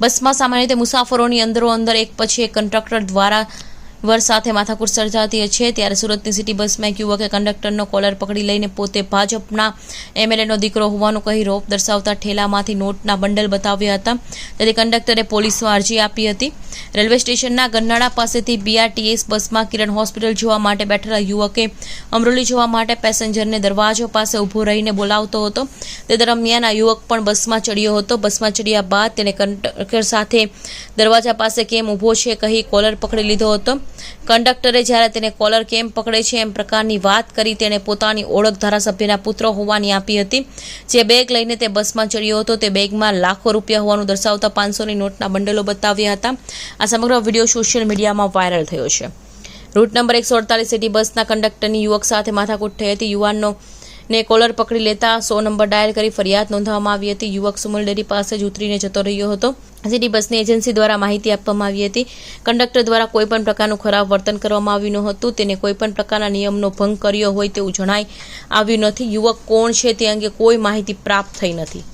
બસમાં સામાન્ય રીતે મુસાફરોની અંદરો અંદર એક પછી એક કંડક્ટર દ્વારા વર સાથે માથાકૂટ સર્જાતી છે। ત્યારે સુરતની સિટી બસમાં એક યુવકે કંડક્ટરનો કોલર પકડી લઈને પોતે ભાજપના એમએલએનો દીકરો હોવાનું કહી રોપ દર્શાવતા ઠેલામાંથી નોટના બંડલ બતાવ્યા હતા। તેથી કંડક્ટરે પોલીસમાં અરજી આપી હતી। રેલવે સ્ટેશનના ગન્નાળા પાસેથી બીઆરટીએસ બસમાં કિરણ હોસ્પિટલ જવા માટે બેઠેલા યુવકે અમરોલી જવા માટે પેસેન્જરને દરવાજો પાસે ઊભો રહીને બોલાવતો હતો। તે દરમિયાન આ યુવક પણ બસમાં ચડ્યો હતો। બસમાં ચડ્યા બાદ તેણે કંડક્ટર સાથે દરવાજા પાસે કેમ ઊભો છે કહી કોલર પકડી લીધો હતો। કંડક્ટરે જ્યારે તેને કોલર કેમ પકડે છે એમ પ્રકારની વાત કરી તેણે પોતાની ઓળખ ધારાસભ્યના પુત્ર હોવાની આપી હતી। જે બેગ લઈને તે બસમાં ચડ્યો હતો તે બેગમાં લાખો રૂપિયા હોવાનું દર્શાવતા 500ની નોટના બંડલો બતાવ્યા હતા। આ સમગ્ર વિડીયો સોશિયલ મીડિયામાં વાયરલ થયો છે। રૂટ નંબર 148 સિટી બસના કંડક્ટરની યુવક સાથે માથાકૂટ થઈ હતી। યુવાનનો ને કોલર પકડી લેતા 100 નંબર ડાયલ કરી ફરિયાદ નોંધવામાં આવી હતી। યુવક સુમલ ડેરી પાસે જ ઉતરીને જતો રહ્યો હતો। સિટી બસની એજન્સી દ્વારા માહિતી આપવામાં આવી હતી। કંડક્ટર દ્વારા કોઈપણ પ્રકારનું ખરાબ વર્તન કરવામાં આવ્યું ન હતું। તેને કોઈપણ પ્રકારના નિયમનો ભંગ કર્યો હોય તેવું જણાઈ આવ્યું નથી। યુવક કોણ છે તે અંગે કોઈ માહિતી પ્રાપ્ત થઈ નથી।